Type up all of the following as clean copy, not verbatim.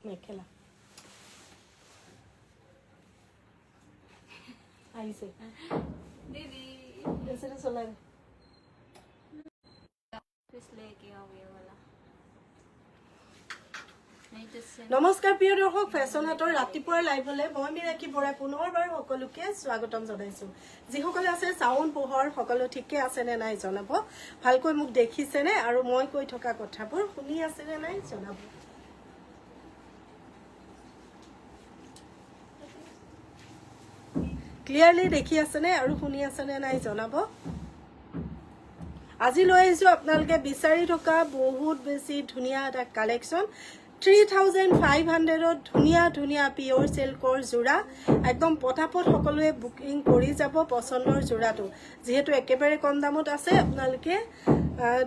মেখেলা আহিছে दीदी দেশে চলাই किस लेके आओ ये वाला नहीं तो से নমস্কাৰ প্ৰিয় দৰ্শক ফেশ্বন হাটৰ ৰাতিপুৱাৰ লাইভলৈ মই দিপাক বৰাই পুনৰবাৰ সকলোকে স্বাগতম জনাইছো যিসকলে আছে চাউন পোহৰ সকলো ঠিকে আছে নে নাই জনাব ভালকৈ মোক দেখিছে নে আৰু মই কৈ থকা কথাবোৰ শুনি আছে নে নাই জনাব ক্লিয়াৰলি দেখি আছে নে আৰু শুনি আছে নে নাই জনাব আজি লৈ আহিছো আপোনালোকে বিচাৰি থকা বহুত বেছি ধুনিয়া এটা কালেকচন 3500 ধুনিয়া ধুনিয়া পিওৰ সিল্কৰ জোৰা একদম পটাপট সকলোৱে বুকিং কৰি যাব পছন্দৰ জোৰাটো যেহেতু একেবাৰে কম দামত আছে আপোনালোকে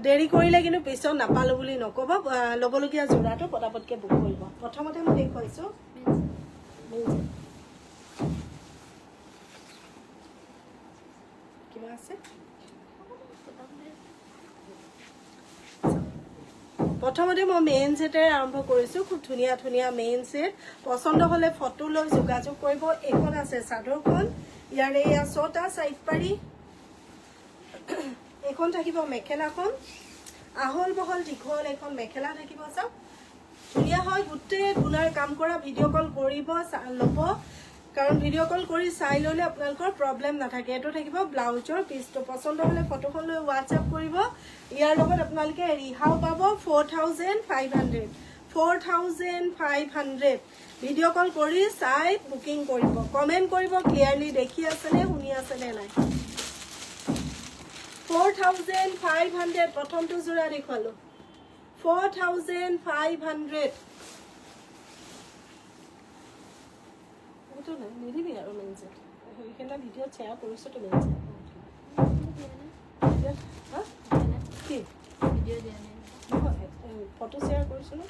দেৰি কৰিলে কিন্তু পিছত নাপালো বুলি নকব লবলগীয়া জোৰাটো পটাপটকে বুক কৰিব প্ৰথমতে মই দেখুৱাইছো কিবা আছে প্ৰথমতে মই মেইন সেটে আৰম্ভ কৰিছো খুব ধুনিয়া ধুনিয়া মেইন সেট পছন্দ হলে ফটো লৈ যোগাযোগ কৰিব এখন আছে সাধৰখন ইয়াৰে ইয়া ছটা সাইড পাৰি এখন থাকিব মেখেলাখন আহল বহল দীঘল এখন মেখেলা থাকিব চাও ধুনিয়া হয় গুটে গুণাৰ কাম কৰা ভিডিও কল কৰিব লব কাৰণ ভিডিও কল কৰি চাই ললে আপোনালোকৰ প্ৰবলেম নাথাকে এটো থাকিব ব্লাউজৰ পিছটো পছন্দ হলে ফটোখন লৈ WhatsApp কৰিব ইয়াৰ লগত আপোনালোকে ৰিহাও পাব 4500 ভিডিও কল কৰি চাই বুকিং কৰিব কমেন্ট কৰিব ক্লিয়াৰলি দেখি আছে নে শুনি আছে নে নাই 4500 প্ৰথমটো জোৰা দেখুৱালো 4500 तो नहीं मेरी भी यार मेंस है केना वीडियो शेयर কৰিছো তো মেंस हां কি वीडियो देने ফটো শেয়াৰ কৰিছো না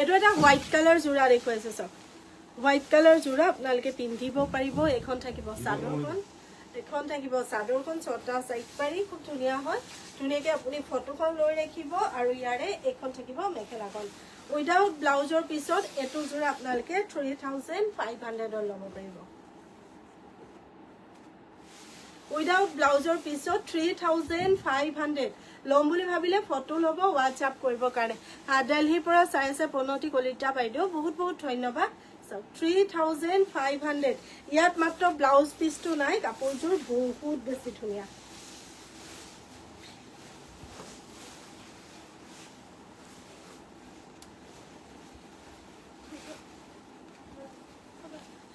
এটো এটা হোয়াইট কালাৰ জোড়া দেখুৱাইছে সব হোয়াইট কালাৰ জোড়া আপোনালোকে পিন্ধিব পাৰিব এখন থাকিব সাদৰখন এখন থাকিব সাদৰখন ছটা সাইড পাৰি খুব ধুনিয়া হয় ধুনিয়াকে আপুনি ফটোখন লৈ ৰাখিব আৰু ইয়াৰে এখন থাকিব মেখেলাখন উইদাউট ব্লাউজৰ পিছত এটো জোৰা আপোনালোকে 3500 ল'ব পাৰিব উইদাউট ব্লাউজৰ পিছত 3500 লম বুলি ভাবিলে ফটো ল'ব WhatsApp কৰিব কাৰণে দিল্লীৰ পৰা চাই আছে পনতি কলিতা বাইদেউ বহুত বহুত ধন্যবাদ 3500 ইয়াত মাত্ৰ ব্লাউজ পিসটো নাই কাপোৰযোৰ বহুত বেছি ধুনিয়া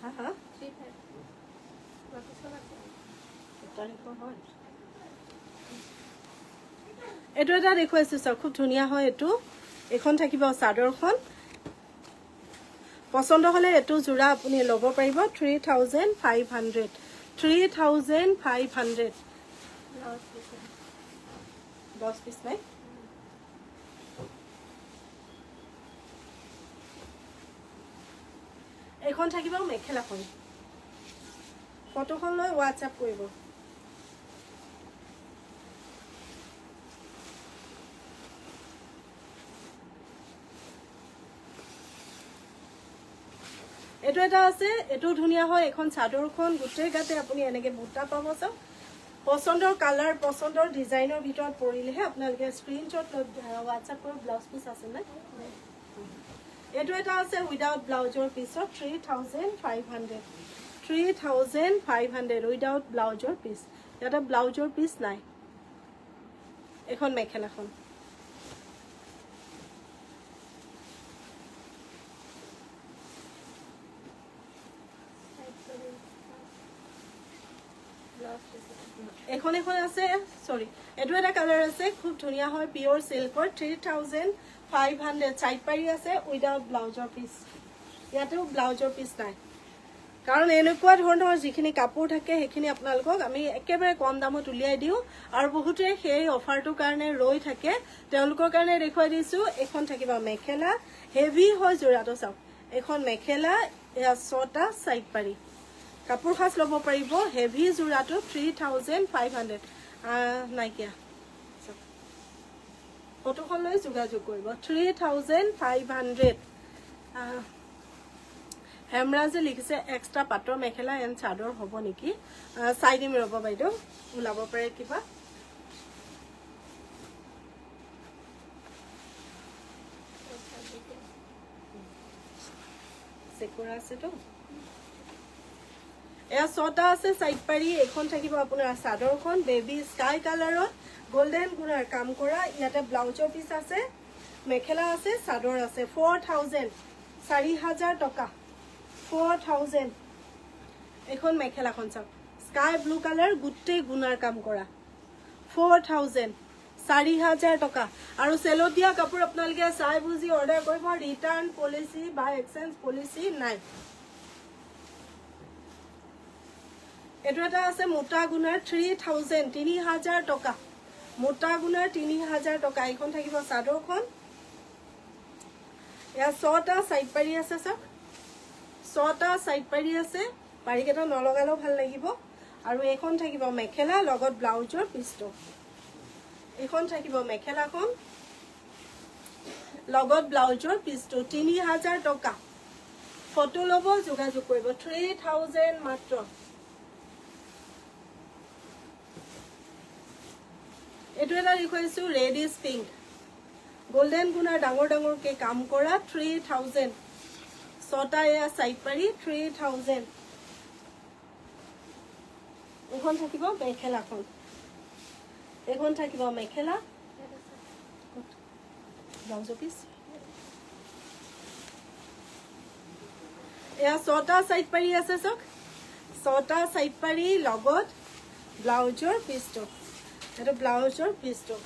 হা হা 35 এটো এটা দেখুৱাইছো স্যাৰ খুব ধুনিয়া হয় এটো এখন থাকিব সাদৰখন পছন্দ হলে এটো জোৰা আপুনি ল'ব পাৰিব 3500 10 পিস নাই এখন থাকিব মেখেলাখন ফটোখন লৈ WhatsApp কৰিব এটো এটা আছে এটো ধুনিয়া হয় এখন চাদৰখন গুটে গাতে আপুনি এনেকে বুটা পাব চাও পছন্দৰ কালাৰ পছন্দৰ ডিজাইনৰ ভিতৰত পৰিলেহে আপোনালোকে স্ক্ৰিনশ্বট WhatsApp কৰি ব্লাউজ পিস আছে না এটো এটা আছে উইদাউট ব্লাউজৰ পিছত 3500 উইদাউট ব্লাউজৰ পিস এটা ব্লাউজৰ পিস নাই এখন মেখেলাখন এখন এখন আছে সৰি এটো এটা কালাৰ আছে খুব ধুনিয়া হয় পিওৰ সিল্কৰ 3500 সাইড পাৰি আছে উইদাউট ব্লাউজৰ পিস ইয়াতেও ব্লাউজৰ পিস নাই কাৰণ এনেকুৱা ধৰণৰ যিখিনি কাপোৰ থাকে সেইখিনি আপোনালোকক আমি একেবাৰে কম দামত উলিয়াই দিও আৰু বহুতে সেই অফাৰটো কাৰণে ৰৈ থাকে তেওঁলোকৰ কাৰণে দেখুৱাই দিছো এখন থাকিবা মেখেলা হেভি হয় জোৰাটো চাওক এখন মেখেলা এয়া ছটা সাইড পাৰি কাপোৰ খাস লব পাৰিব হেভি জোৰাটো 3500 নাইকিয়া ফটোখন লৈ যোগাযোগ কৰিব 3500 হেমৰাজে লিখিছে এক্সট্ৰা পাটৰ মেখেলা এণ্ড চাদৰ হ'ব নেকি চাই দিম ৰ'ব বাইদেউ ওলাব পাৰে কিবা চেকুৰা আছে তো এয়া ছটা আছে সাইড পাৰি এখন থাকিব আপোনাৰ চাদৰখন বেবি স্কাই কালাৰত গোল্ডেন গুণাৰ কাম কৰা ইয়াতে ব্লাউজৰ পিস আছে মেখেলা আছে চাদৰ আছে 4000 4000 টকা 4000 এখন মেখেলাখন চাওক স্কাই ব্লু কালাৰ গুটেই গুণাৰ কাম কৰা 4000 4000 টকা আৰু সেলতিয়া কাপোৰ আপোনালোকে চাই বুজি অৰ্ডাৰ কৰিব ৰিটাৰ্ণ পলিচি বা এক্সচেঞ্জ পলিচি নাই এটো এটা আছে মোটা গুণাৰ 3000 3000 টকা মোটা গুণাৰ 3000 টকা এখন থাকিব চাদৰখন ইয়া ছটা সাইড পাৰি আছে সব ছটা সাইড পাৰি আছে পাৰিকেটা নলগালেও ভাল লাগিব আৰু এখন থাকিব মেখেলা লগত ব্লাউজৰ পিছটো এখন থাকিব মেখেলাখন লগত ব্লাউজৰ পিছটো 3000 টকা ফটো লব যোগাযোগ কৰিব 3000 মাত্ৰ এটো এটা লিখাইছো ৰেডিশ পিংক গোল্ডেন গুণাৰ ডাঙৰ ডাঙৰ কে কাম কৰা 3000 ছটা এয়া সাইড পাৰি 3000 এখন থাকিব মেখেলাখন এখন থাকিব মেখেলা ব্লাউজ পিস এয়া ছটা সাইড পাৰি আছে চক ছটা সাইড পাৰি লগত ব্লাউজৰ পিছটো এটা ব্লাউজৰ পিছটো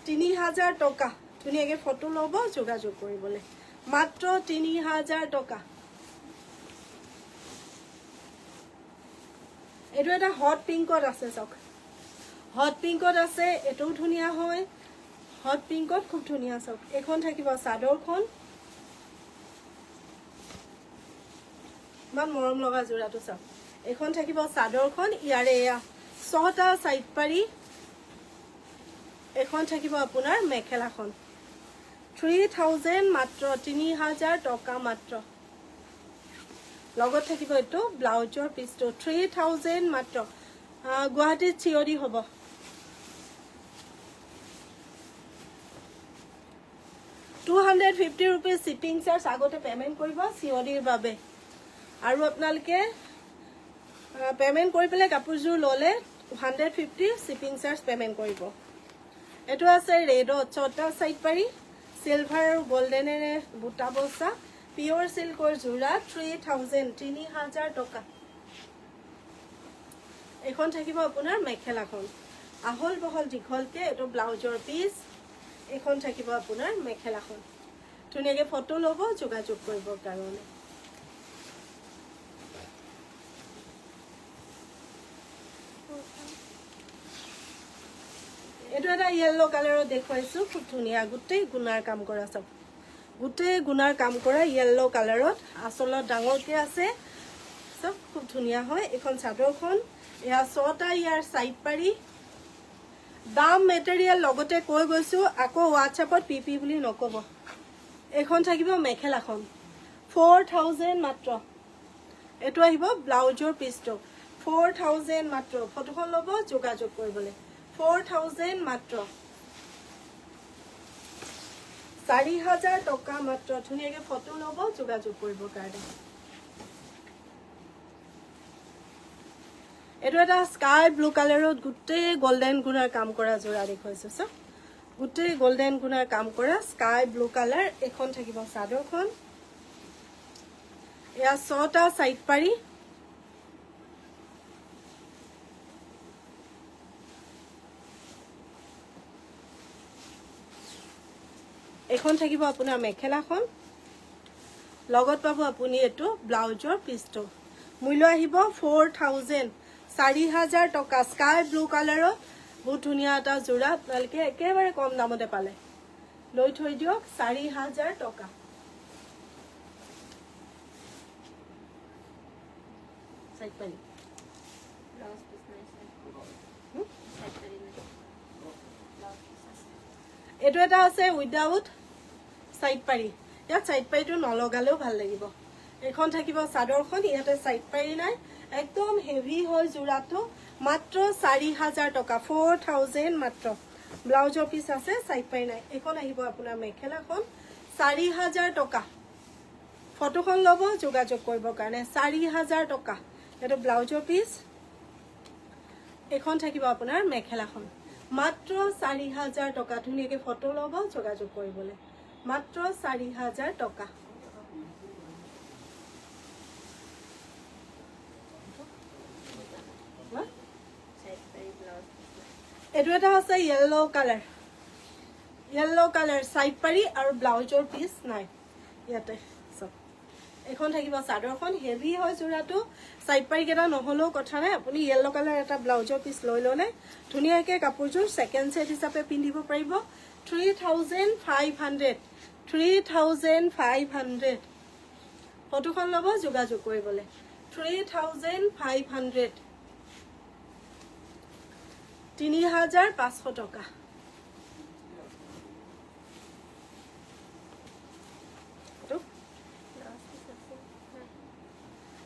3000 টকা ধুনিয়াকে ফটো লব যোগাযোগ কৰিবলে মাত্ৰ 3000 টকা এটো এটা হট পিংকত আছে চক হট পিংকত আছে এটো ধুনিয়া হয় হট পিংকত খুব ধুনিয়া চক এখন থাকিব চাদৰখন মান মৰম লগা জোৰাটো চক এখন থাকিব চাদৰখন ইয়াৰে এয়া ছটা সাইড পাৰি এখন থাকিব আপোনাৰ মেখেলাখন 3000 মাত্ৰ 3000 টকা মাত্ৰ লগত থাকিব এটো ব্লাউজৰ পিছটো 3000 মাত্ৰ গুৱাহাটীত চিঅডি হ'ব 250 रुपीस शिपिंग चार्ज আগতে পেমেন্ট কৰিব চিঅডিৰ বাবে আৰু আপোনালোকে পেমেন্ট কৰি পেলে কাপোৰজোৰ ললে 150 শিপিং চাৰ্জ পেমেন্ট কৰিব এটো আছে ৰেডত ছটা সাইড পাৰি সিলভাৰ আৰু গোল্ডেনেৰে বুটা বসা পিওৰ সিল্কৰ জোৰা 3000 টকা এখন থাকিব আপোনাৰ মেখেলাখন আহল বহল দীঘলকে এটো ব্লাউজৰ পিস এখন থাকিব আপোনাৰ মেখেলাখন ধুনিয়াকে ফটো লব যোগাযোগ কৰিব কাৰণে এটো এটা ইয়েলো কালাৰৰ দেখুৱাইছো খুব ধুনিয়া গুটেই গুণাৰ কাম কৰা সব গুটেই গুণাৰ কাম কৰা ইয়েলো কালাৰত আসলত ডাঙৰকে আছে সব খুব ধুনিয়া হয় এখন চাদৰখন এয়া ছটা ইয়াৰ সাইড পাৰি দাম মেটেৰিয়েল লগতে কৈ গৈছো আকৌ WhatsAppত পিপি বুলি নকব এখন থাকিব মেখেলাখন 4000 মাত্ৰ এটো আহিব ব্লাউজৰ পিছটো 4000 মাত্ৰ ফটোখন লব যোগাযোগ কৰিবলে 4000 মাত্ৰ 4000 টকা মাত্ৰ ধুনিয়াকে ফটো লব যোগাযোগ কৰিব কাৰণে এটো এটা স্কাই ব্লু কালাৰত গুটেই গোল্ডেন গুণাৰ কাম কৰা জোৰা দেখুৱাইছো সব গুটেই গোল্ডেন গুণাৰ কাম কৰা স্কাই ব্লু কালাৰ এখন থাকিব চাদৰখন এয়া ছটা সাইড পাৰি এখন থাকিব আপোনাৰ মেখেলাখন লগত পাব আপুনি এটো ব্লাউজৰ পিছটো মূল্য আহিব 4000 4000 টকা স্কাই ব্লু কালাৰৰ বহুত ধুনিয়া এটা জোৰা আপোনালোকে একেবাৰে কম দামতে পালে লৈ থৈ দিওক 4000 টকা সাইড পাৰি ব্লাউজ পিস নাই সাইড পাৰি নাই ব্লাউজ পিস আছে এটো এটা আছে উইদাউট সাইড পাৰি ইয়াত সাইড পাৰিটো নলগালেও ভাল লাগিব এখন থাকিব চাদৰখন ইয়াতে সাইড পাৰি নাই একদম হেভি হয় জোৰাটো মাত্ৰ 4000 টকা 4000 মাত্ৰ ব্লাউজৰ পিস আছে সাইড পাৰি নাই এখন আহিব আপোনাৰ মেখেলাখন 4000 টকা ফটোখন লব যোগাযোগ কৰিব কাৰণে 4000 টকা এটো ব্লাউজৰ পিস এখন থাকিব আপোনাৰ মেখেলাখন মাত্ৰ 4000 টকা ধুনিয়াকে ফটো লব যোগাযোগ কৰিবলৈ মাত্ৰ 4000 টকা এটো এটা আছে ইয়েলো কালাৰ সাইড পাৰি আৰু ব্লাউজৰ পিস নাই ইয়াতে সব এখন থাকিব চাদৰখন হেভি হয় জোৰাটো সাইড পাৰি কেটা নহলেও কথা নাই আপুনি ইয়েলো কালাৰ এটা ব্লাউজৰ পিস লৈ ললে ধুনিয়াকে কাপোৰযোৰ সেকেন্ড সেট হিচাপে পিন্ধিব পাৰিব 3500 ফটোখন লব যোগাযোগ কৰিবলৈ 3500 3500 টকা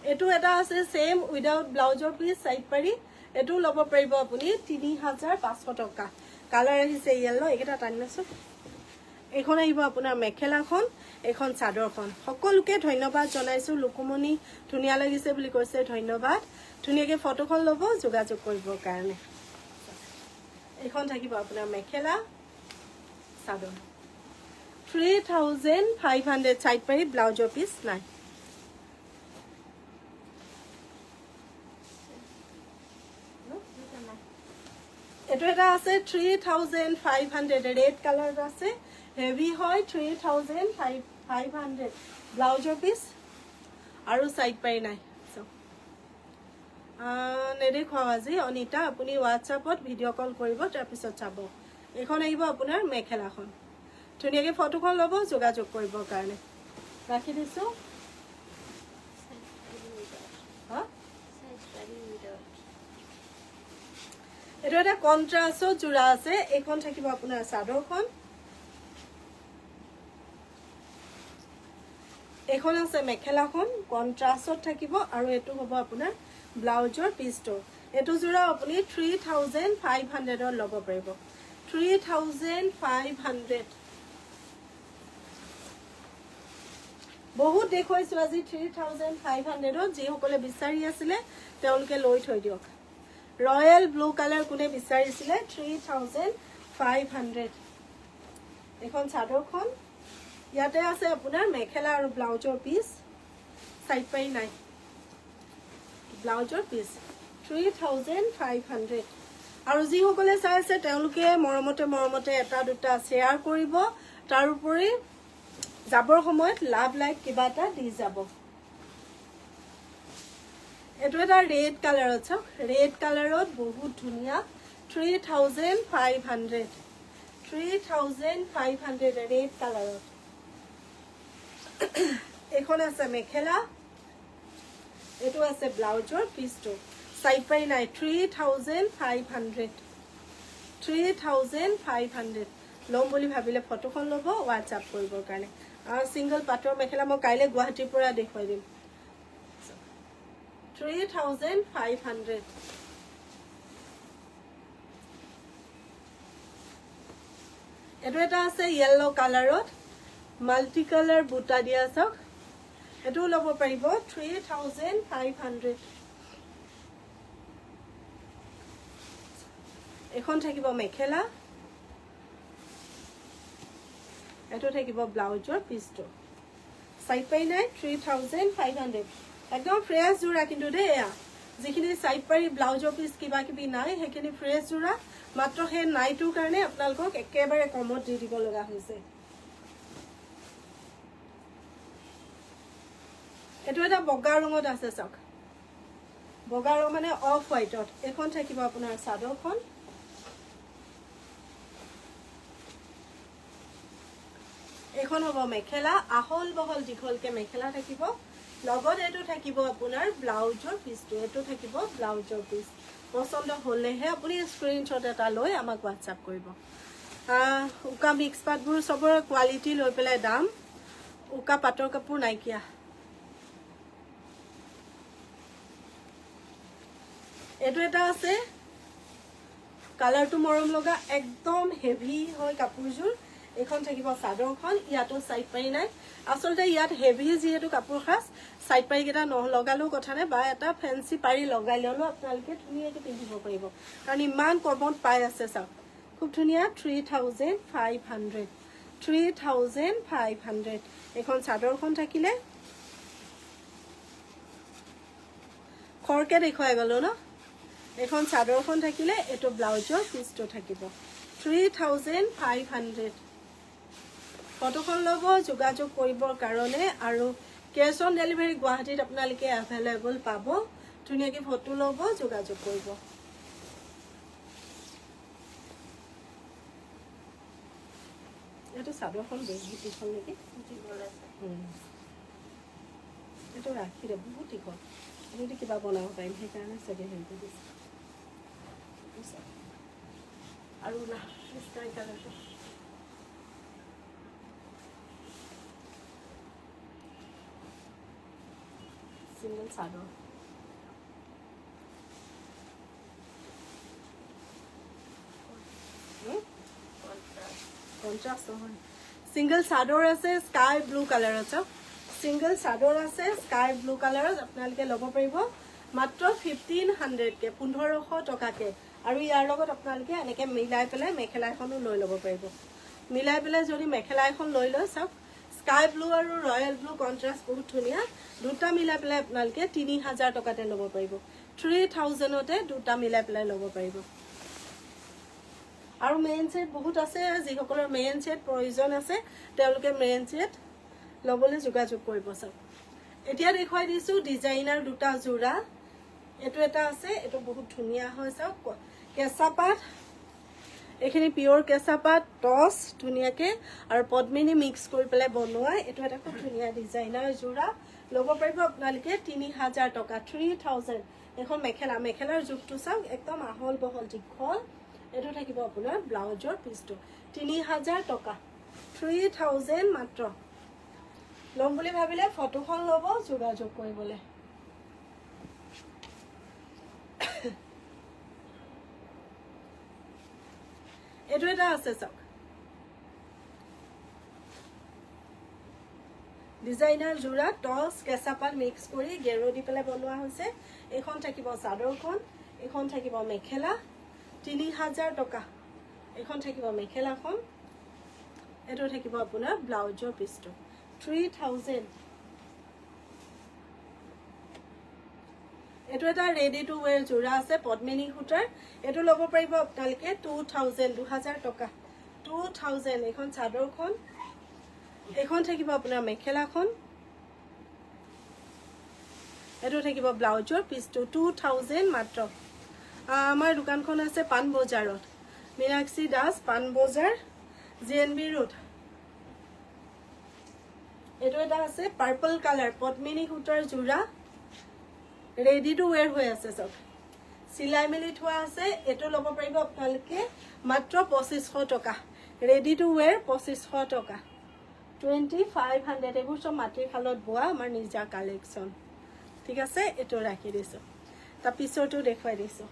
এটো এটা আছে সেম উইদাউট ব্লাউজৰ পিস সাইড পাৰি এটো লব পাৰিব আপুনি 3500 টকা কালাৰ আহিছে ইয়েলো এটা টানিছো এখন আহিব আপোনাৰ মেখেলাখন এখন চাদৰখন সকলোকে ধন্যবাদ জনাইছো লুকুমনি ধুনিয়া লাগিছে বুলি কৈছে ধন্যবাদ ধুনিয়াকে ফটোখন লব যোগাযোগ কৰিব কাৰণে এখন থাকিব আপোনাৰ মেখেলা চাদৰ 3500 সাইড পাৰি ব্লাউজৰ পিস নাই এটো এটা আছে 3500 ৰেড কালাৰ আছে হেভি হয় 3500 ব্লাউজৰ পিস আৰু সাইড পাই নাই নেদেখুৱা আজি অনিতা আপুনি হোৱাটছআপত ভিডিও কল কৰিব তাৰ পিছত চাব এখন আহিব আপোনাৰ মেখেলাখন ধুনিয়াকে ফটোখন লব যোগাযোগ কৰিব কাৰণে ৰাখি দিছো এটো এটা কন্ট্ৰাস্টৰ জোৰা আছে এখন থাকিব আপোনাৰ চাদৰখন এখন আছে মেখেলাখন কন্ট্ৰাস্টত থাকিব আৰু এটো হ'ব আপোনাৰ ব্লাউজৰ পিসটো এটো জোৰা আপুনি 3500 ৰ লব পাৰিব 3500 বহুত দেখুৱাইছো আজি 3500 ৰ যি সকলে বিচাৰি আছিল তেওঁলোকে লৈ থৈ দিওক ৰয়েল ব্লু কালাৰ কোনে বিচাৰিছিলে 3500 এখন চাদৰখন ইয়াতে আছে আপোনাৰ মেখেলা আৰু ব্লাউজৰ পিস সাইড পাই নাই ব্লাউজৰ পিস 3500 আৰু যি সকলে চাই আছে তেওঁলোকে মৰমতে এটা দুটা শেয়াৰ কৰিব তাৰ উপৰি যাবৰ সময়ত লাভ লাইক কিবা এটা দি যাব এটো এটা ৰেড কালাৰ আছে ৰেড কালাৰত বহুত ধুনিয়া 3500 ৰেড কালাৰত এখন আছে মেখেলা এটো আছে ব্লাউজৰ পিসটো সাইড পাই নাই 3500 লম বুলি ভাবিলে ফটোখন লব হোৱাটছআপ কৰিবৰ কাৰণে আৰু সিঙ্গল পাটৰ মেখেলা মই কাইলে গুৱাহাটীৰ পৰা দেখুৱাই দিম 3500 এটো এটা আছে ইয়েলো কালাৰত মাল্টি কালাৰ বুটা দিয়া আছে এটো লব পাৰিব 3500 এখন থাকিব মেখেলা এটো থাকিব ব্লাউজৰ পিসটো সাইড পাই নাই 3500 একদম ফ্ৰেছ জোৰা কিন্তু দে যিখিনি সাইড পাৰি ব্লাউজৰ পিস কিবা কিবি নাই হেখিনি ফ্ৰেছ জোৰা মাত্ৰ হে নাইটোৰ কাৰণে আপোনালোকক একেবাৰে কমত দি দিব লগা হৈছে এটো এটা বগা ৰঙত আছে চাওক বগা ৰং মানে অফ হোৱাইটত এখন থাকিব আপোনাৰ চাদৰখন এখন হ'ব মেখেলা আহল বহল দীঘলকে মেখেলা থাকিব লগত এটো থাকিব আপোনাৰ ব্লাউজৰ পিসটো এটো থাকিব ব্লাউজৰ পিস পছন্দ হলেহে আপুনি স্ক্ৰিনশ্বট এটা লৈ আমাক হোৱাটছআপ কৰিব উকা মিক্স পাটবোৰ সবৰে কোৱালিটি লৈ পেলাই দাম উকা পাটৰ কাপোৰ নাইকিয়া এটো এটা আছে কালাৰটো মৰম লগা একদম হেভি হয় কাপোৰজোৰ এখন থাকিব চাদৰখন ইয়াতো সাইড পাই নাই আসলতে ইয়াত হেভি যেহেতু কাপোৰ খাস সাইড পাই কেটা লগালেও কথা নাই বা এটা ফেন্সি পাৰি লগাই ললো আপোনালোকে ধুনীয়াকৈ পিন্ধিব পাৰিব কাৰণ ইমান কমত পাই আছে চাওক খুব ধুনীয়া 3500 এখন চাদৰখন থাকিলে খৰকে দেখুৱাই গলো ন এখন চাদৰখন থাকিলে এটো ব্লাউজৰ পিছটো থাকিব 3500 ফটোখন লব যোগাযোগ কৰিবৰ কাৰণে আৰু কেশ অন ডেলিভাৰী গুৱাহাটীত আপোনালোকে এভেইলেবল পাব ধুনীয়াকৈ ফটো লব যোগাযোগ কৰিব এটো চাদৰখন বেছিখন নেকি এটো ৰাখি দে বহুত দীঘল এটো কিবা বনাব পাৰিম সেইকাৰণে চাগে হেৰি দিছে আৰু না স্কাই কালাৰটো সিঙ্গেল চাদৰ কন্ট্ৰাস্ট হয় সিঙ্গেল চাদৰ আছে স্কাই ব্লু কালাৰ আছে সিঙ্গেল চাদৰ আছে স্কাই ব্লু কালাৰত আপোনালোকে ল'ব পাৰিব মাত্ৰ 1500 কে 1500 টকাকে আৰু ইয়াৰ লগত আপোনালোকে এনেকে মিলাই পেলাই মেখেলা এখনো লৈ ল'ব পাৰিব মিলাই পেলাই যদি মেখেলা এখন লৈ লয় সব স্কাই ব্লু আৰু ৰয়েল ব্লু কন্ট্রাস্ট বহুত ধুনীয়া দুটা মিলাই পেলাই আপোনালোকে 3000 টকাতে ল'ব পাৰিব 3000 তে দুটা মিলাই পেলাই ল'ব পাৰিব আৰু মেইন সেট বহুত আছে যিসকলৰ মেইন সেট প্ৰয়োজন আছে তেওঁলোকে মেইন সেট লবলৈ যোগাযোগ কৰিব সব এতিয়া দেখুৱাই দিছো ডিজাইনাৰ দুটা জোৰা এটো এটা আছে এটো বহুত ধুনীয়া হয় সব কেঁচা পাট এখিনি পিওর কেঁচা পাট টস ধুনীয়াকে আৰু পদ্মিনী মিক্স কৰি পেলাই বনোৱা এটো এটা খুব ধুনীয়া ডিজাইনাৰ জোৰা ল'ব পাৰিব আপোনালোকে 3000 টকা 3000 এখন মেখেলাৰ জুকটো চাওক একদম আহল বহল দীঘল এটো থাকিব আপোনাৰ ব্লাউজৰ পিছটো 3000 টকা 3000 মাত্ৰ লম বুলি ভাবিলে ফটোখন ল'ব যোগাযোগ কৰিবলে এটো এটা আছে চাওক ডিজাইনাৰ জোৰা টস কেঁচাপাত মিক্স কৰি গেৰো দি পেলাই বনোৱা হৈছে এখন থাকিব চাদৰখন এখন থাকিব মেখেলা 3000 টকা এখন থাকিব মেখেলাখন এটো থাকিব আপোনাৰ ব্লাউজৰ পিছটো 3000 এটো এটা ৰেডি টু ওয়্যাৰ জোৰা আছে পদ্মিনী সূতাৰ এটো ল'ব পাৰিব আপোনালোকে 2000 টকা 2000 এখন চাদৰখন এখন থাকিব আপোনাৰ মেখেলাখন এটো থাকিব ব্লাউজৰ পিছটো 2000 মাত্ৰ আমাৰ দোকানখন আছে পান বজাৰত মিনাক্ষী দাস পান বজাৰ জিএনবি ৰোড এটো এটা আছে পাৰ্পল কালাৰ পদ্মিনী সূতাৰ জোৰা ৰেডি টু ওয়্যাৰ হৈ আছে সব সিলাই মেলি থোৱা আছে এটো ল'ব পাৰিব আপোনালোকে মাত্ৰ 2500 টকা ৰেডি টু ওয়্যাৰ 2500 টকা 2500 এবোৰ সব মাটিৰ খালত বোৱা আমাৰ নিজা কালেকশন ঠিক আছে এটো ৰাখি দিছো তা পিছৰটো দেখুৱাই দিছো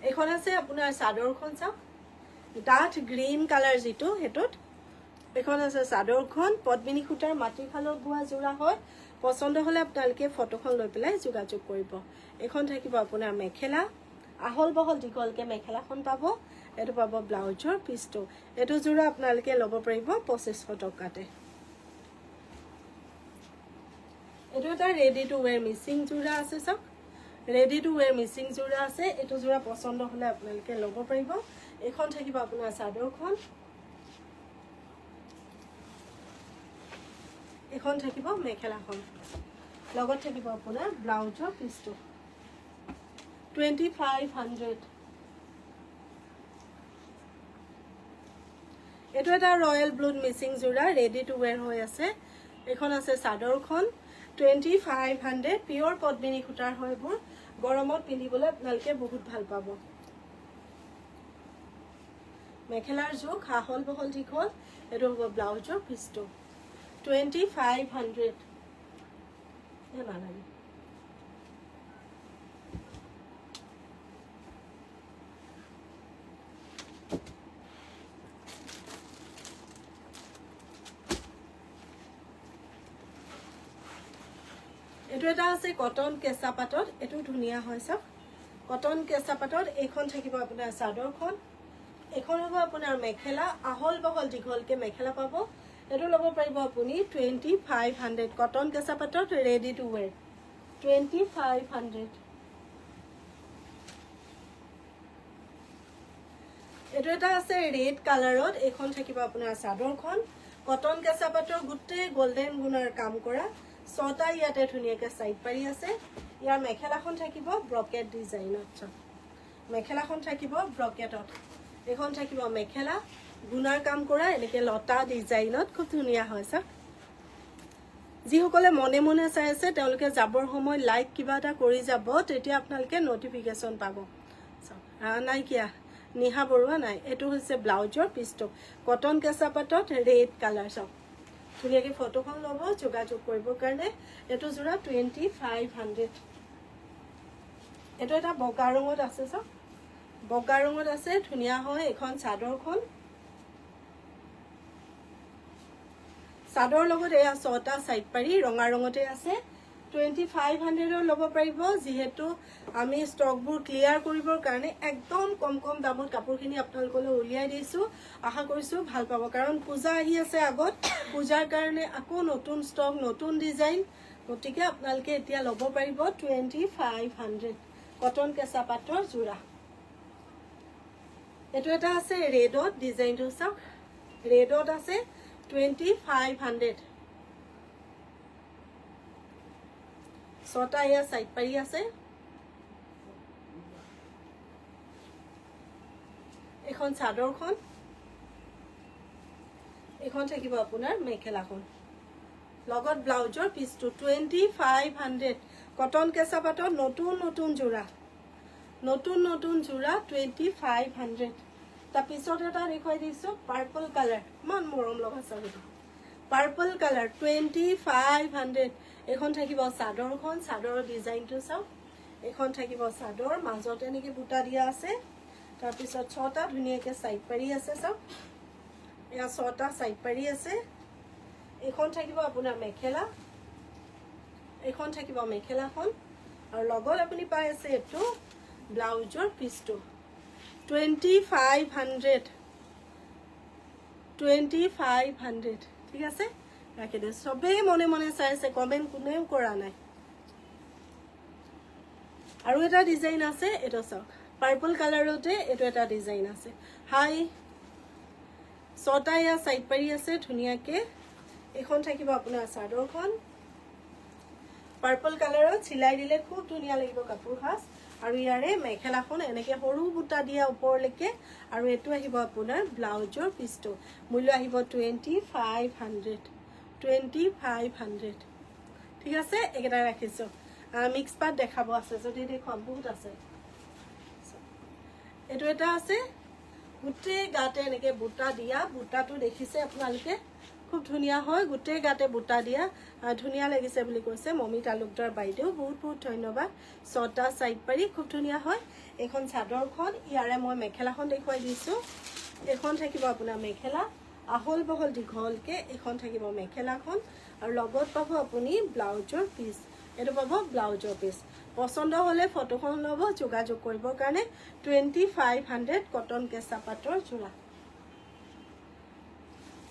এখন আছে আপোনাৰ চাদৰখন চাওক ডাঠ গ্ৰীন কালাৰ যেটো হেটোত এখন আছে চাদৰখন পদ্মিনী সূতাৰ মাটিৰ খালত বোৱা জোৰা হয় পছন্দ হলে আপোনালোকে ফটোখন লৈ পেলাই যোগাযোগ কৰিব এখন থাকিব আপোনাৰ মেখেলা আহল বহল দীঘলকে মেখেলাখন পাব এটো পাব ব্লাউজৰ পিছটো এটো জোৰা আপোনালোকে ল'ব পাৰিব 2500 টকাতে এটো এটা ৰেডি টু ওয়্যাৰ মিচিং জোৰা আছে চাওক ৰেডি টু ওয়্যাৰ মিচিং জোৰা আছে এটো জোৰা পছন্দ হলে আপোনালোকে ল'ব পাৰিব এখন থাকিব আপোনাৰ চাদৰখন এখন থাকিব মেখেলাখন লগত থাকিব আপোনাৰ ব্লাউজৰ পিছটো 2500 এটো এটা ৰয়েল ব্লুড মিচিং জোৰা ৰেডি টু ওয়্যাৰ হৈ আছে এখন আছে চাদৰখন 2500 পিওৰ পদ্মিনী সূতাৰ হয়বোৰ গৰমত পিন্ধিবলৈ আপোনালোকে বহুত ভাল পাব মেখেলাৰ জোখ আহল বহল দীঘল এটো হ'ব ব্লাউজৰ পিছটো 2500 নালাগে এটো এটা আছে কটন কেঁচা পাটত এটো ধুনিয়া হয় সব কটন কেঁচা পাটত এইখন থাকিব আপোনাৰ চাদৰখন এখন হ'ব আপোনাৰ মেখেলা আহল বহল দীঘলকে মেখেলা পাব এটো ল'ব পাৰিব আপুনি 2500 কটন কেঁচা পাটত ৰেডি টু ওয়্যাৰ 2500 এটো এটা আছে ৰেড কালাৰত এখন থাকিব আপোনাৰ চাদৰখন কটন কেঁচা পাটৰ গুটে গোল্ডেন গুণৰ কাম কৰা ছটা ইয়াতে ধুনিয়াকে সাইড পাৰি আছে ইয়াৰ মেখেলাখন থাকিব ব্ৰকেট ডিজাইনত মেখেলাখন থাকিব ব্ৰকেটত এখন থাকিব মেখেলা গুণাৰ কাম কৰা এনেকে লতা ডিজাইনত খুব ধুনিয়া হয় সব যিসকলে মনে মনে চাই আছে তেওঁলোকে যাবৰ সময় লাইক কিবা এটা কৰি যাব তেতিয়া আপোনালোকে নটিফিকেশন পাব নাই কিয়া নিহা বৰুৱা নাই এটো হৈছে ব্লাউজৰ পিছটো কটন কেঁচা পাটত ৰেড কালাৰ সব ধুনিয়াকে ফটোখন ল'ব যোগাযোগ কৰিবৰ কাৰণে এটো জোৰা 2500 এটো এটা বগা ৰঙত আছে সব বগা ৰঙত আছে ধুনিয়া হয় এখন চাদৰখন চাদৰ লগত এয়া ছটা সাইড পাৰি ৰঙা ৰঙতে আছে 2500 ল'ব পাৰিব যেহেতু আমি ষ্টকবোৰ ক্লিয়াৰ কৰিবৰ কাৰণে একদম কম কম দামত কাপোৰখিনি আপোনালোকলৈ উলিয়াই দিছো আশা কৰিছো ভাল পাব কাৰণ পূজা আহি আছে আগত পূজাৰ কাৰণে আকৌ নতুন ষ্টক নতুন ডিজাইন গতিকে আপোনালোকে এতিয়া ল'ব পাৰিব 2500 কটন কেঁচা পাটৰ জোৰা এটো এটা আছে ৰেডত ডিজাইনটো চাওক ৰেডত আছে 2500 ছটা ইয়া সাইড পাৰি আছে এখন চাদৰখন এখন থাকিব আপোনাৰ মেখেলাখন লগত ব্লাউজৰ পিছটো 2500 কটন কেঁচা পাটৰ নতুন নতুন জোৰা 2500 তাৰ পিছত এটা দেখুৱাই দিছো পাৰ্পল কালাৰ মান মৰম লগা চাবিটো পাৰ্পল কালাৰ 2500 এখন থাকিব চাদৰখন চাদৰৰ ডিজাইনটো চাওক এখন থাকিব চাদৰ মাজতে নেকি বুটা দিয়া আছে তাৰ পিছত ছটা ধুনিয়াকে সাইড পাৰি আছে চাওক এয়া ছটা সাইড পাৰি আছে এখন থাকিব আপোনাৰ মেখেলা এখন থাকিব মেখেলাখন আৰু লগত আপুনি পাই আছে এটো ব্লাউজৰ পিছটো 2500 ঠিক আছে ৰাখি দে সবে মনে মনে চাই আছে কমেন্ট কোনেও কৰা নাই আৰু এটা ডিজাইন আছে এটো চাওক পাৰ্পল কালাৰতে এটো এটা ডিজাইন আছে হাই ছটা ইয়া সাইড পাৰি আছে ধুনিয়াকে এখন থাকিব আপোনাৰ চাদৰখন পাৰ্পল কালাৰত চিলাই দিলে খুব ধুনিয়া লাগিব কাপোৰ খাস আৰু ইয়াৰে মেখেলাখন এনেকে সৰু বুটা দিয়া ওপৰলৈকে আৰু এটো আহিব আপোনাৰ ব্লাউজৰ পিছটো মূল্য আহিব 2500 ঠিক আছে একেটা ৰাখিছো মিক্স পাট দেখাব আছে যদি দেখুৱাম বহুত আছে এটো এটা আছে গুটে গাতে এনেকে বুটা দিয়া বুটাটো দেখিছে আপোনালোকে খুব ধুনিয়া হয় গুটে গাতে বুটা দিয়া ধুনিয়া লাগিছে বুলি কৈছে মমি তালুকদাৰ বাইদেউ বহুত বহুত ধন্যবাদ ছটা সাইড পাৰি খুব ধুনিয়া হয় এখন চাদৰখন ইয়াৰে মই মেখেলাখন দেখুৱাই দিছো এখন থাকিব আপোনাৰ মেখেলা আহল বহল দীঘলকে এখন থাকিব মেখেলাখন আৰু লগত পাব আপুনি ব্লাউজৰ পিস এটো পাব ব্লাউজৰ পিস পছন্দ হলে ফটোখন ল'ব যোগাযোগ কৰিবৰ কাৰণে 2500 কটন কেঁচা পাটৰ জোৰা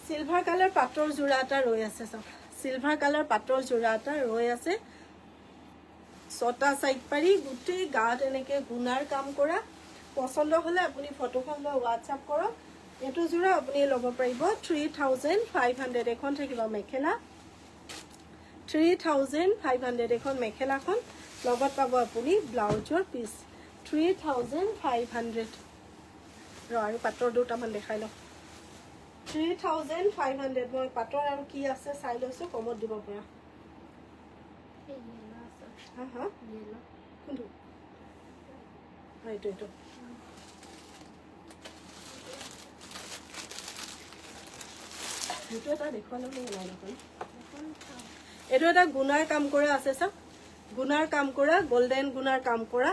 সিলভাৰ কালাৰ পাটৰ জোৰা এটা ৰৈ আছে সব সিলভাৰ কালাৰ পাটৰ জোৰা এটা ৰৈ আছে ছটা সাইড পাৰি গুটে গাত এনেকে গুণাৰ কাম কৰা পছন্দ হলে আপুনি ফটোখন লৈ WhatsApp কৰক এটো জোৰা আপুনি ল'ব পাৰিব 3500 এখন থাকিব মেখেলা 3500 এখন মেখেলাখন লগত পাব আপুনি ব্লাউজৰ পিস 3500 আৰু পাটৰ দুটামান দেখাই লওক 3500 মই পাটৰ আৰু কি আছে চাই লৈছো কমত দিব পৰা হা হা কোনটো এইটো এটা দেখুৱালো নাই দেখোন এইটো এটা গুণাৰ কাম কৰা আছে চাওক গুণাৰ কাম কৰা গোল্ডেন গুণাৰ কাম কৰা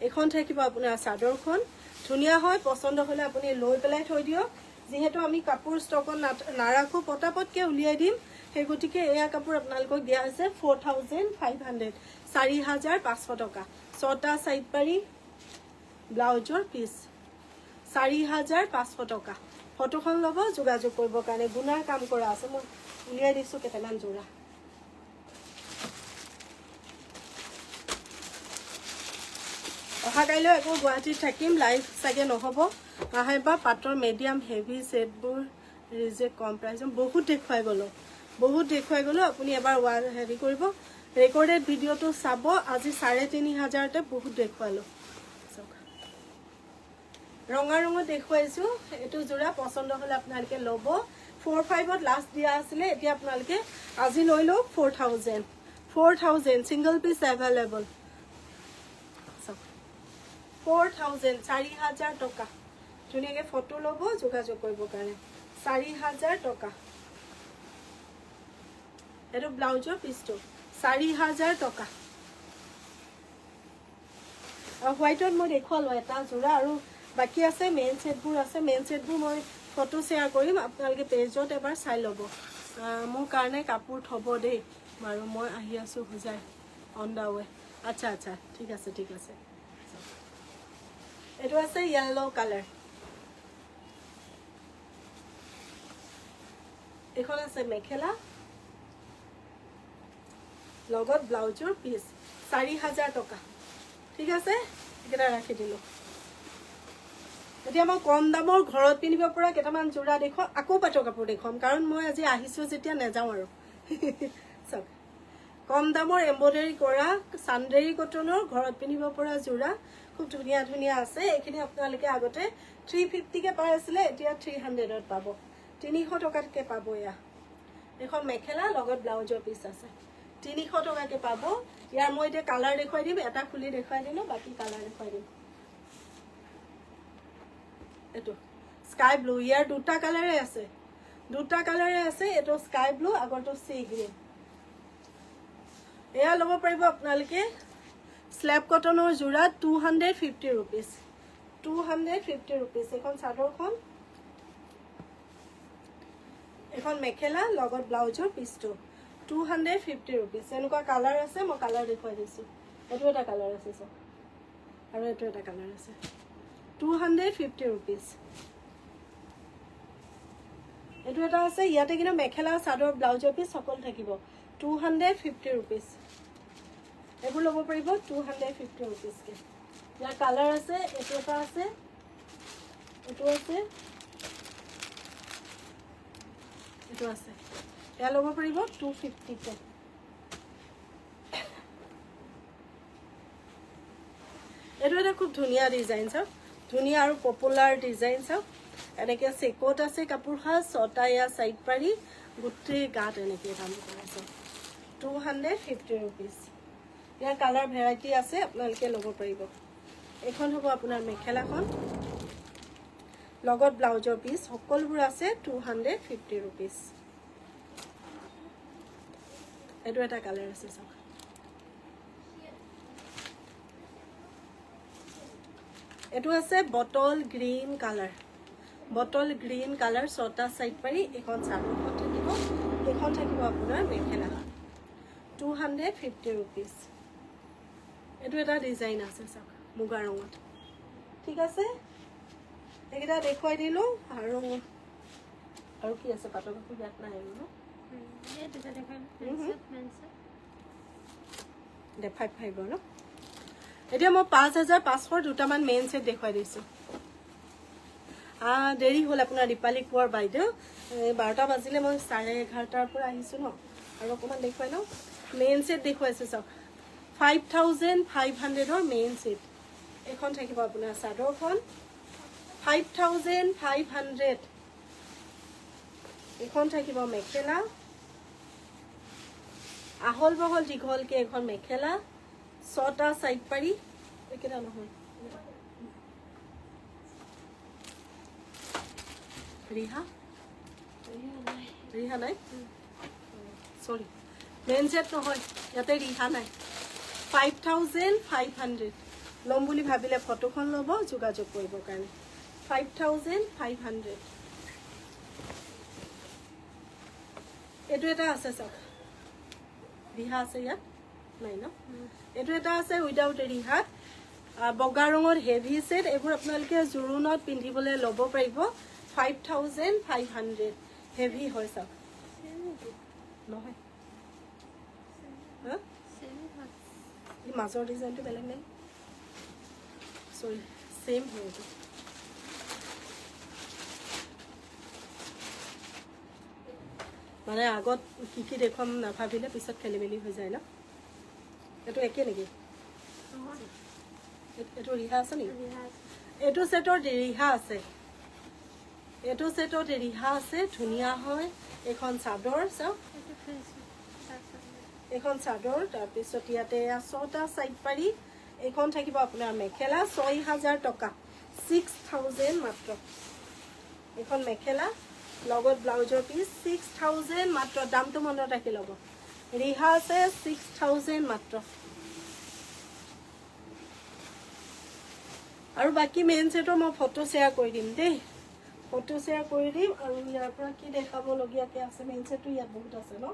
এখন থাকিব আপোনাৰ চাদৰখন ধুনীয়া হয় পছন্দ হ'লে আপুনি লৈ পেলাই থৈ দিয়ক যিহেতু আমি কাপোৰ ষ্টকত নাৰাখো পটাপটকে উলিয়াই দিম সেই গতিকে এয়া কাপোৰ আপোনালোকক দিয়া হৈছে 4500 4500 টকা ছটা সাইড পাৰি ব্লাউজৰ পিস 4500 টকা ফটোখন ল'ব যোগাযোগ কৰিবৰ কাৰণে গুণাৰ কাম কৰা আছে মই উলিয়াই দিছো কেইটামান জোৰা অহা কাইলৈ আকৌ গুৱাহাটীত থাকিম লাইভ চাগে নহ'ব আহেবা পাটৰ মিডিয়াম হেভি সেটবোৰ ৰিজেক্ট কম প্ৰাইস বহুত দেখুৱাই গলো আপুনি এবাৰ হেৰি কৰিব ৰেকৰ্ডেড ভিডিঅটো চাব আজি 3500 তে বহুত দেখুৱালো ৰঙা ৰঙত দেখুৱাইছো এটো জোৰা পছন্দ হলে আপোনালোকে ল'ব 45 ত লাষ্ট দিয়া আছিল এতিয়া আপোনালোকে আজি লৈ লও 4000 সিঙ্গল পিস अवेलेबल 4000 4000 টকা ধুনিয়াকে ফটো ল'ব যোগাযোগ কৰিব কাৰণে 4000 টকা এটো ব্লাউজৰ পিসটো 4000 টকা আৰু হোৱাইটত মই দেখুৱালো এটা জোৰা আৰু বাকি আছে মেইন সেটবোৰ মই ফটো শেয়াৰ কৰিম আপোনালোকে পেজত এবাৰ চাই ল'ব মোৰ কাৰণে কাপোৰ থব দেই বাৰু মই আহি আছো বুজাই অন দা ৱে আচ্ছা ঠিক আছে এটো আছে yellow color এখন আছে মেখেলা লগত ব্লাউজৰ পিস 4000 টকা ঠিক আছে এটা ৰাখি দিলো এতিয়া মই কম দামৰ ঘৰত পিনিব পৰা কেটামান জোৰা দেখো আকৌ পাটৰ কাপোৰ দেখম কাৰণ মই আজি আহিছো যেতিয়া নেযাও আৰু সব কম দামৰ এমব্ৰয়ডাৰী কৰা সানডেৰী কটনৰ ঘৰত পিনিব পৰা জোৰা খুব ধুনিয়া আছে এখিনি আপোনালোকে আগতে 350 কে পাই আছিল এতিয়া 300 ত পাব 300 টকাকে পাব ইয়া এখন মেখেলা লগত ব্লাউজৰ পিস আছে 300 টকাকে পাব ইয়াৰ মই এতিয়া কালাৰ দেখুৱাই দিম এটা খুলি দেখুৱাই দিলো বাকি কালাৰ দেখুৱাই দিম এটো স্কাই ব্লু ইয়াৰ দুটা কালাৰে আছে এটো স্কাই ব্লু আগৰটো সি গ্ৰীন এয়া ল'ব পাৰিব আপোনালোকে স্ল্যাব কটনৰ জোৰা 250 रुपीस 250 रुपीस এখন চাদৰখন এখন মেখেলা লগত ব্লাউজৰ পিসটো 250 रुपीस এনেকুৱা কালাৰ আছে মই কালাৰ দেখুৱাই দিছো এটো এটা কালাৰ আছে সব আৰু এটো এটা কালাৰ আছে 250 रुपीस এটো এটা আছে ইয়াতে কিনা মেখেলা চাদৰ ব্লাউজৰ পিস সকল থাকিব 250 रुपीस এবোৰ ল'ব পাৰিব 250 रुपीस কে ইয়াৰ কালাৰ আছে এটো এটা আছে এয়া ল'ব পাৰিব 250 কে এটো এটা খুব ধুনিয়া ডিজাইন সব ধুনিয়া আৰু পপুলাৰ ডিজাইন সব এনেকে সেকট আছে কাপোৰ হা ছটা ইয়া সাইড পাৰি গুটি গাত এনেকে কাম কৰাছে 250 रुपीस ইয়াৰ কালাৰ ভেৰাইটি আছে আপোনালোকে ল'ব পাৰিব এখন হ'ব আপোনাৰ মেখেলাখন লগত ব্লাউজৰ পিস সকলোবোৰ আছে 250 रुपीस এটো এটা কালাৰ আছে সব এটো আছে বটল গ্ৰীন কালাৰ ছটা সাইড পাৰি এখন চাদৰখন থাকিব আপোনাৰ মেখেলা 250 रुपीस এটো এটা ডিজাইন আছে সব মুগা ৰঙত ঠিক আছে একেটা দেখুৱাই দিলো আৰু কি আছে পাটৰ কাপোৰ ইয়াত নাই ন এই দুটা দেখাই দে 55 ন এতিয়া মই 5500 দুটামান মেইন সেট দেখুৱাই দিছো দেৰি হল আপোনাৰ দীপালি কোৱাৰ বাইদেউ 12টা বাজিলে মই 11:30 পৰা আহিছো ন আৰু অকমান দেখুৱাই ন মেইন সেট দেখুৱাইছো সব 5500 ৰ মেইন সেট এখন থাকিব আপোনাৰ চাদৰখন 5500 এখন থাকিব মেখেলা আহল বহল দীঘলকে এখন মেখেলা ছটা সাইড পাৰি একেটা নহয় ৰিহা ৰিহা নাই সৰি মেইন সেট নহয় ইয়াতে ৰিহা নাই 5500 লম বুলি ভাবিলে ফটোখন ল'ব যোগাযোগ কৰিবৰ কাৰণে 5500 এটো এটা আছে সব ৰিহা আছে ইয়াত নাই ন এটো এটা আছে উইদাউট ৰিহা বগা ৰঙৰ হেভি সেট এবোৰ আপোনালোকে জুৰুনত পিন্ধিবলৈ ল'ব পাৰিব 5500 হেভি হয় সব নহয় এই মাজৰ ডিজাইনটো বেলেগ নাই সৰি সেম হয় এইটো মানে আগত কি দেখুৱাম নাভাবিলে পিছত খেলিমেলি হৈ যায় ন এইটো একে নেকি এইটো ৰিহা আছে নেকি এইটো সেটৰ ৰিহা আছে এইটো সেটত ৰিহা আছে ধুনীয়া হয় এখন চাদৰ চাও এখন চাদৰ তাৰপিছত ইয়াতে 6টা সাইড পাৰি এখন থাকিব আপোনাৰ মেখেলা 6000 টকা 6000 মাত্ৰ এখন মেখেলা লগত ব্লাউজৰ পিস 6000 মাত্ৰ দামটো মনত ৰাখি ল'ব ৰিহা আছে 6000 মাত্ৰ আৰু বাকি মেইন সেটৰ মই ফটো শেয়াৰ কৰি দিম দেই ফটো শেয়াৰ কৰি দিম আৰু ইয়াৰ পৰা কি দেখাব লগিয়া কে আছে মেইন সেটটো ইয়াত বহুত আছে ন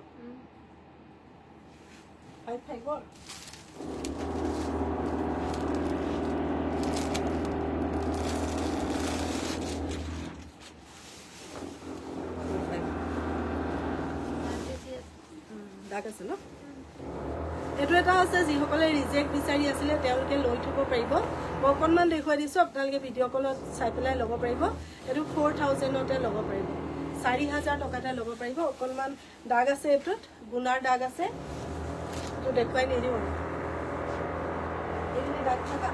I pay what? দাগ আছে ন এটো এটা আছে যিসকলে ৰিজেক্ট বিচাৰি আছিলে তেওঁলোকে লৈ থব পাৰিব মই অকনমান দেখুৱাই দিছো আপোনালোকে ভিডিঅ' কলত চাই পেলাই ল'ব পাৰিব এটো 4000 তে ল'ব পাৰিব 4000 টকাতে ল'ব পাৰিব অকনমান দাগ আছে এটোত গুণাৰ দাগ আছে তো দেখুৱাই নিদিও এইখিনি দাগ থাকা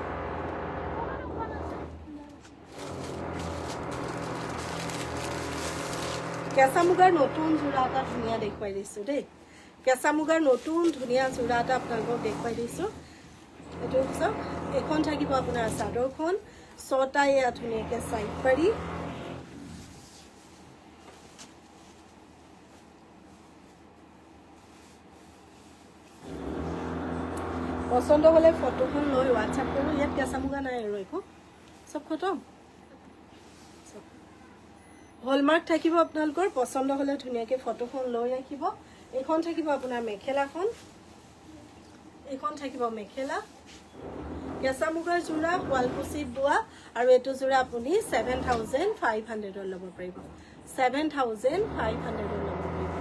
কেঁচা মুগাৰ নতুন জোৰা এটা ধুনীয়া দেখুৱাই দিছো দেই কেঁচা মুগাৰ নতুন ধুনীয়া জোৰা এটা আপোনালোকক দেখুৱাই দিছো এইটো চাওক এখন থাকিব আপোনাৰ চাদৰখন 6টা এয়া ধুনীয়াকৈ সাইড পাৰি পছন্দ হলে ফটোখন লৈ WhatsApp কৰো ইয়াত কেঁচা মুগা নাই আৰু একো সব খতম হলমাৰ্ক থাকিব আপোনালোকৰ পছন্দ হলে ধুনীয়াকৈ ফটোখন লৈ ৰাখিব এখন থাকিব আপোনাৰ মেখেলাখন এখন থাকিব মেখেলা কেঁচা মুগাৰ জোৰা ওয়ালকুচিত বোৱা আৰু এটো জোৰা আপুনি 7500 ল'ব পাৰিব 7500 ল'ব পাৰিব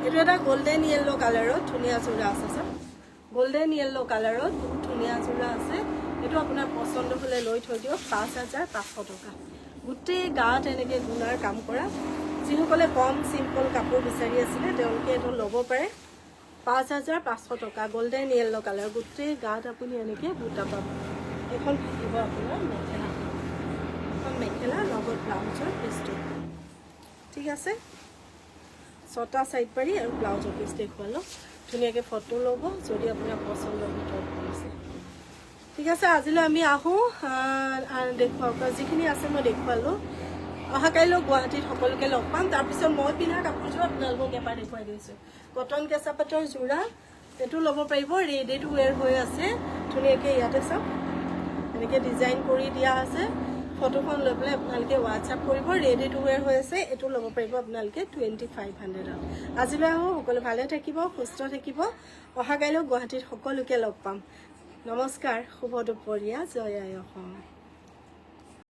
এটো এটা গোল্ডেন ইয়েলো কালাৰত ধুনীয়া জোৰা আছে স্যাৰ গোল্ডেন ইয়েলো কালাৰত ধুনীয়া জোৰা আছে এটো আপোনাৰ পছন্দ হলে লৈ থৈ দিও 5500 টকা গুটেই গাত এনেকে গুণাৰ কাম কৰা যিসকলে কম সিম্পল কাপোৰ বিচাৰি আছিলে তেওঁলোকে এটো ল'ব পাৰে 5500 টকা গোল্ডেন ইয়েলো কালাৰ গুটেই গাত আপুনি এনেকে বুটা পাব এখন থাকিব আপোনাৰ মেখেলা এখন মেখেলা লগত ব্লাউজৰ পিছটো ঠিক আছে 6টা সাইড পাৰি আৰু ব্লাউজৰ পিছ দেখুৱালো ধুনীয়াকৈ ফটো ল'ব যদি আপোনাৰ পছন্দৰ ভিতৰত পৰিছে ঠিক আছে আজিলৈ আমি আহো দেখুৱাওক যিখিনি আছে মই দেখুৱালো অহা কাইলৈ গুৱাহাটীত সকলোকে লগ পাম তাৰ পিছত মই পিন্ধা কাপোৰযোৰ আপোনালোকক এবাৰ দেখুৱাই দিছো কটন কেঁচা পাটৰ জোৰা এটো ল'ব পাৰিব ৰেডি টু ওয়্যাৰ হৈ আছে ধুনীয়াকৈ ইয়াতে চাওক এনেকৈ ডিজাইন কৰি দিয়া আছে ফটোখন লৈ পেলাই আপোনালোকে WhatsApp কৰিব ৰেডি টু ওয়্যাৰ হৈ আছে এটো ল'ব পাৰিব আপোনালোকে 2500 আজিলৈ আহো সকলো ভালে থাকিব সুস্থ থাকিব অহা কাইলৈ গুৱাহাটীত সকলোকে লগ পাম নমস্কাৰ শুভ দুপৰীয়া জয় আই অসম